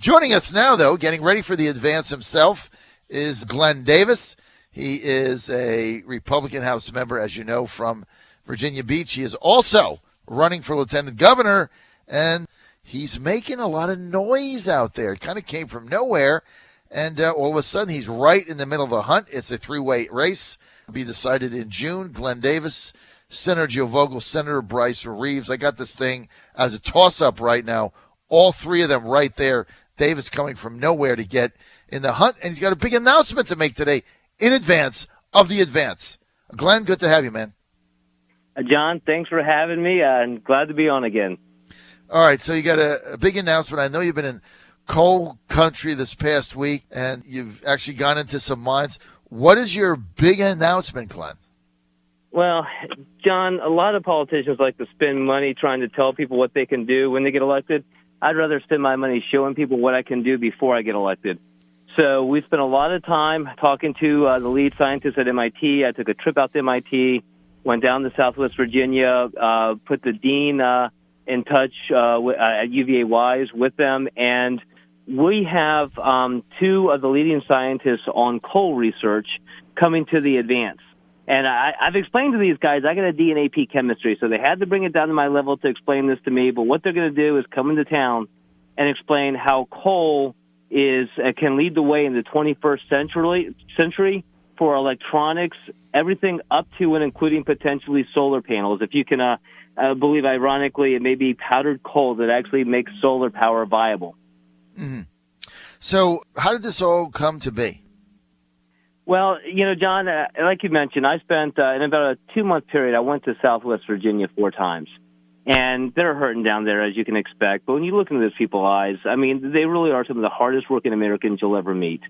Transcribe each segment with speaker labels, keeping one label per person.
Speaker 1: Joining us now, though, getting ready for the advance himself, is Glenn Davis. He is a Republican House member, as you know, from Virginia Beach. He is also running for lieutenant governor, and he's making a lot of noise out there. It kind of came from nowhere, and all of a sudden he's right in the middle of the hunt. It's a three-way race. It'll be decided in June. Glenn Davis, Senator Joe Vogel, Senator Bryce Reeves. I got this thing as a toss-up right now. All three of them right there. Davis coming from nowhere to get in the hunt, and he's got a big announcement to make today in advance of the advance. Glenn, good to have you, man.
Speaker 2: John, thanks for having me. I'm glad to be on again.
Speaker 1: All right, so you got a big announcement. I know you've been in coal country this past week, and you've actually gone into some mines. What is your big announcement, Glenn?
Speaker 2: Well, John, a lot of politicians like to spend money trying to tell people what they can do when they get elected. I'd rather spend my money showing people what I can do before I get elected. So we spent a lot of time talking to the lead scientist at MIT. I took a trip out to MIT, went down to Southwest Virginia, put the dean in touch at UVA-Wise with them, and we have two of the leading scientists on coal research coming to the advance. And I've explained to these guys, I got a D and AP chemistry, so they had to bring it down to my level to explain this to me. But what they're going to do is come into town and explain how coal can lead the way in the 21st century for electronics, everything up to and including potentially solar panels. If you can believe, ironically, it may be powdered coal that actually makes solar power viable.
Speaker 1: Mm-hmm. So how did this all come to be?
Speaker 2: Well, John, like you mentioned, I spent, in about a 2-month period, I went to Southwest Virginia 4 times. And they're hurting down there, as you can expect. But when you look into those people's eyes, I mean, they really are some of the hardest working Americans you'll ever meet.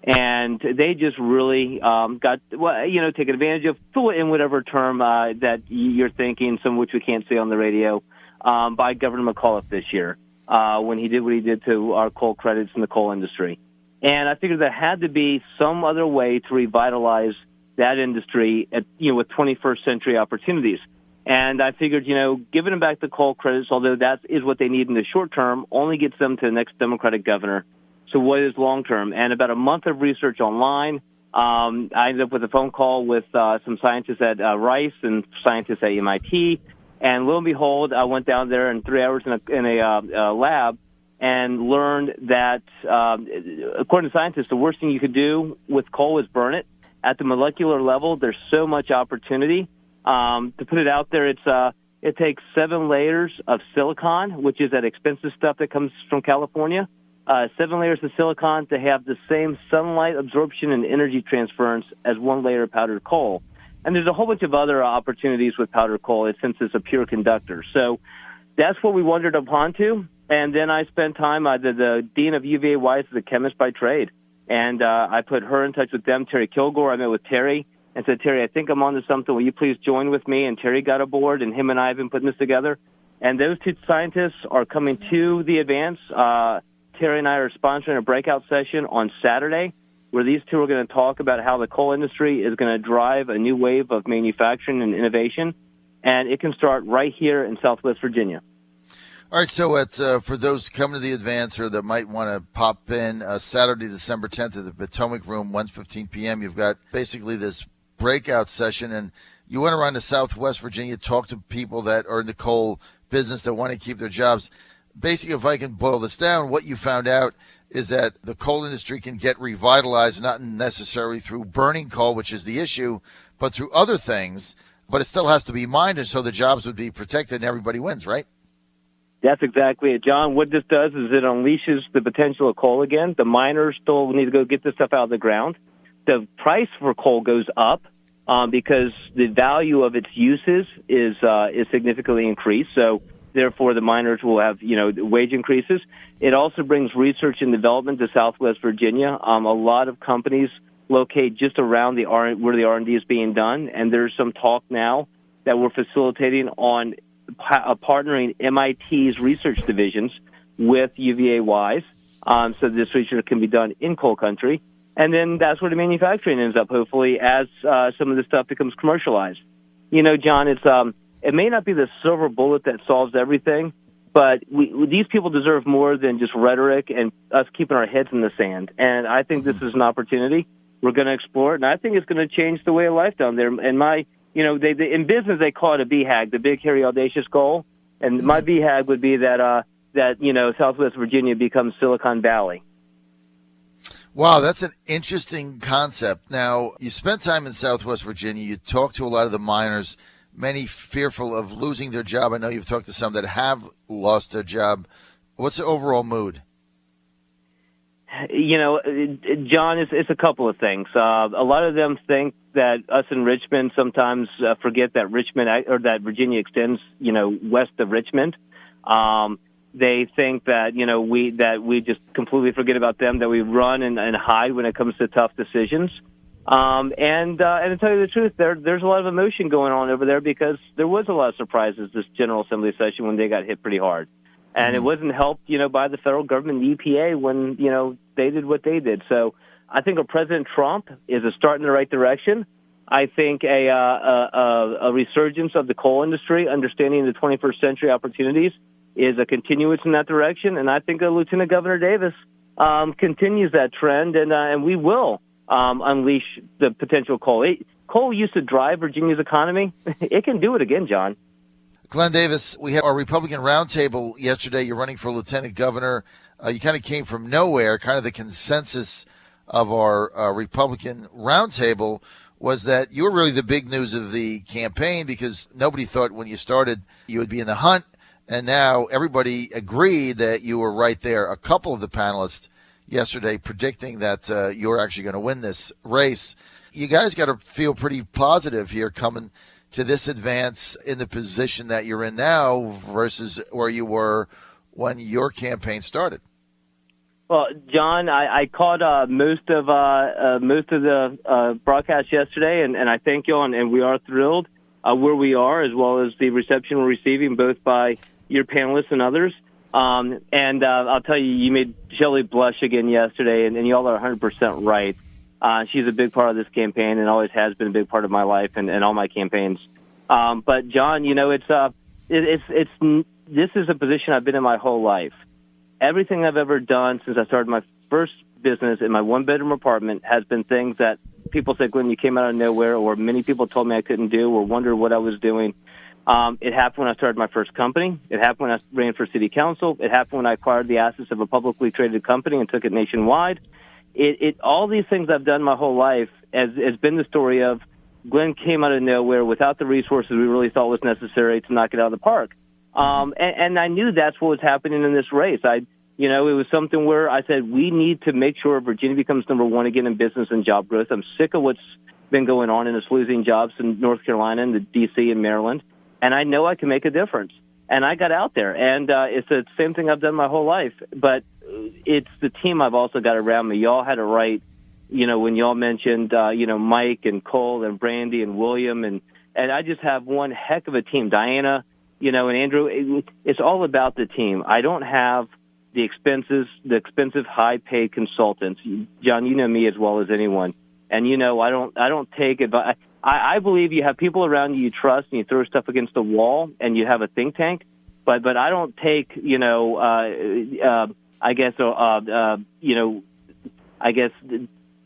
Speaker 2: And they just really taken advantage of, fill in whatever term that you're thinking, some of which we can't say on the radio, by Governor McAuliffe this year when he did what he did to our coal credits in the coal industry. And I figured there had to be some other way to revitalize that industry with 21st century opportunities. And I figured, giving them back the coal credits, although that is what they need in the short term, only gets them to the next Democratic governor. So what is long term? And about a month of research online, I ended up with a phone call with some scientists at Rice and scientists at MIT. And lo and behold, I went down there in 3 hours in a lab and learned that, according to scientists, the worst thing you could do with coal is burn it. At the molecular level, there's so much opportunity. To put it out there, it takes 7 layers of silicon, which is that expensive stuff that comes from California, 7 layers of silicon to have the same sunlight absorption and energy transference as 1 layer of powdered coal. And there's a whole bunch of other opportunities with powdered coal since it's a pure conductor. So that's what we wandered upon to. And then I spent time, the dean of UVA-Wise is a chemist by trade. And I put her in touch with them, Terry Kilgore. I met with Terry and said, Terry, I think I'm onto something. Will you please join with me? And Terry got aboard, and him and I have been putting this together. And those two scientists are coming to the advance. Terry and I are sponsoring a breakout session on Saturday where these two are going to talk about how the coal industry is going to drive a new wave of manufacturing and innovation. And it can start right here in Southwest Virginia.
Speaker 1: All right, so it's for those coming to the advance or that might want to pop in Saturday, December 10th at the Potomac Room, 1:15 p.m. You've got basically this breakout session, and you went around to Southwest Virginia, talk to people that are in the coal business that want to keep their jobs. Basically, if I can boil this down, what you found out is that the coal industry can get revitalized, not necessarily through burning coal, which is the issue, but through other things. But it still has to be mined, and so the jobs would be protected and everybody wins, right?
Speaker 2: That's exactly it, John. What this does is it unleashes the potential of coal again. The miners still need to go get this stuff out of the ground. The price for coal goes up because the value of its uses is significantly increased. So therefore, the miners will have wage increases. It also brings research and development to Southwest Virginia. A lot of companies locate just around where the R&D is being done, and there's some talk now that we're facilitating on partnering MIT's research divisions with UVA-Wise, so this research can be done in coal country. And then that's where the manufacturing ends up, hopefully, as some of this stuff becomes commercialized. John, it may not be the silver bullet that solves everything, But these people deserve more than just rhetoric and us keeping our heads in the sand. And I think this is an opportunity. We're going to explore it, and I think it's going to change the way of life down there. And my, they in business they call it a BHAG, the big, hairy, audacious goal. And my BHAG would be that Southwest Virginia becomes Silicon Valley.
Speaker 1: Wow, that's an interesting concept. Now, you spent time in Southwest Virginia. You talked to a lot of the miners, many fearful of losing their job. I know you've talked to some that have lost their job. What's the overall mood?
Speaker 2: John, it's a couple of things. A lot of them think that us in Richmond sometimes forget that that Virginia extends, west of Richmond. They think that we just completely forget about them, that we run and hide when it comes to tough decisions. And to tell you the truth, there's a lot of emotion going on over there because there was a lot of surprises this General Assembly session when they got hit pretty hard. And it wasn't helped, by the federal government, the EPA, when, they did what they did. So I think President Trump is a start in the right direction. I think a resurgence of the coal industry, understanding the 21st century opportunities, is a continuance in that direction. And I think Lieutenant Governor Davis continues that trend, and we will unleash the potential coal. Coal used to drive Virginia's economy. It can do it again, John.
Speaker 1: Glenn Davis, we had our Republican roundtable yesterday. You're running for lieutenant governor. You kind of came from nowhere. Kind of the consensus of our Republican roundtable was that you were really the big news of the campaign because nobody thought when you started you would be in the hunt. And now everybody agreed that you were right there. A couple of the panelists yesterday predicting that you're actually going to win this race. You guys got to feel pretty positive here coming to this advance in the position that you're in now versus where you were when your campaign started.
Speaker 2: Well, John, I caught most of the broadcast yesterday, and I thank you, and we are thrilled where we are, as well as the reception we're receiving, both by your panelists and others. And I'll tell you, you made Shelley blush again yesterday, and y'all are 100% right. She's a big part of this campaign and always has been a big part of my life and all my campaigns. But John, this is a position I've been in my whole life. Everything I've ever done since I started my first business in my one-bedroom apartment has been things that people said, Glenn, you came out of nowhere, or many people told me I couldn't do or wondered what I was doing. It happened when I started my first company. It happened when I ran for city council. It happened when I acquired the assets of a publicly traded company and took it nationwide. All these things I've done my whole life has been the story of Glenn came out of nowhere without the resources we really thought was necessary to knock it out of the park. And I knew that's what was happening in this race. It was something where I said, we need to make sure Virginia becomes number one again in business and job growth. I'm sick of what's been going on and it's losing jobs in North Carolina and the D.C. and Maryland. And I know I can make a difference. And I got out there. And it's the same thing I've done my whole life. But it's the team I've also got around me. Y'all had it right, when y'all mentioned, Mike and Cole and Brandy and William. And I just have one heck of a team. Diana, and Andrew. It's all about the team. I don't have the expensive, high-paid consultants. John, you know me as well as anyone. And, I don't take advice. I believe you have people around you trust, and you throw stuff against the wall, and you have a think tank. But I don't take,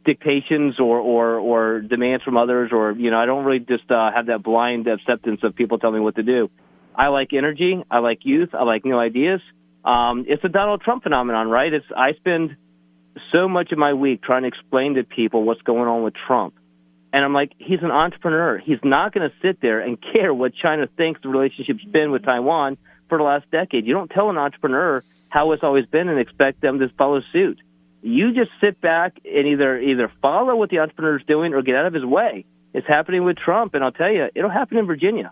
Speaker 2: dictations or demands from others, or I don't really just have that blind acceptance of people telling me what to do. I like energy. I like youth. I like new ideas. It's a Donald Trump phenomenon, right? I spend so much of my week trying to explain to people what's going on with Trump. And I'm like, he's an entrepreneur. He's not going to sit there and care what China thinks the relationship's been with Taiwan for the last decade. You don't tell an entrepreneur how it's always been and expect them to follow suit. You just sit back and either follow what the entrepreneur's doing or get out of his way. It's happening with Trump, and I'll tell you, it'll happen in Virginia.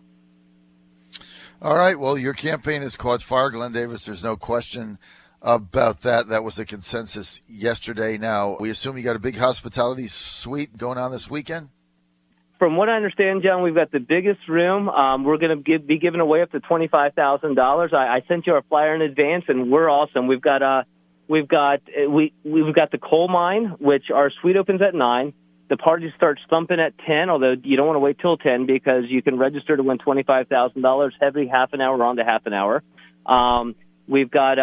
Speaker 1: All right. Well, your campaign has caught fire, Glenn Davis. There's no question about that. That was the consensus yesterday. Now, we assume you got a big hospitality suite going on this weekend?
Speaker 2: From what I understand, John, we've got the biggest room. We're going to be giving away up to $25,000. I sent you our flyer in advance, and we're awesome. We've got the coal mine, which our suite opens at 9. The party starts thumping at 10, although you don't want to wait till 10 because you can register to win $25,000 every half an hour on to half an hour. We've got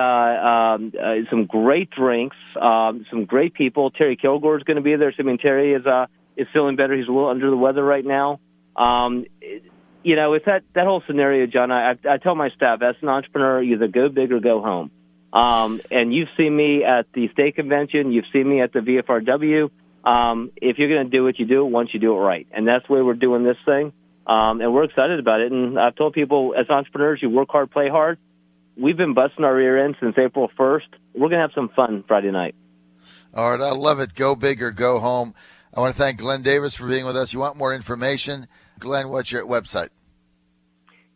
Speaker 2: some great drinks, some great people. Terry Kilgore's going to be there. So, I mean, Terry is feeling better. He's a little under the weather right now. It's that whole scenario, John. I tell my staff, as an entrepreneur, either go big or go home. And you've seen me at the state convention. You've seen me at the VFRW. If you're going to do it, you do it once you do it right. And that's the way we're doing this thing. And we're excited about it. And I've told people, as entrepreneurs, you work hard, play hard. We've been busting our rear end since April 1st. We're going to have some fun Friday night.
Speaker 1: All right, I love it. Go big or go home. I want to thank Glenn Davis for being with us. You want more information? Glenn, what's your website?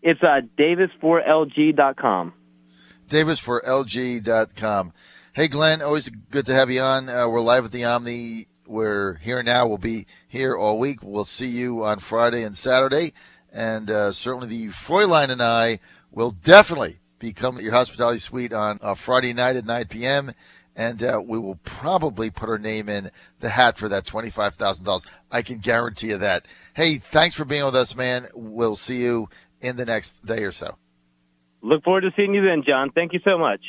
Speaker 2: It's davis4lg.com.
Speaker 1: davis4lg.com. Hey, Glenn, always good to have you on. We're live at the Omni. We're here now. We'll be here all week. We'll see you on Friday and Saturday. And certainly the Fräulein and I will definitely be coming to your hospitality suite on Friday night at 9 p.m., and we will probably put our name in the hat for that $25,000. I can guarantee you that. Hey, thanks for being with us, man. We'll see you in the next day or so.
Speaker 2: Look forward to seeing you then, John. Thank you so much.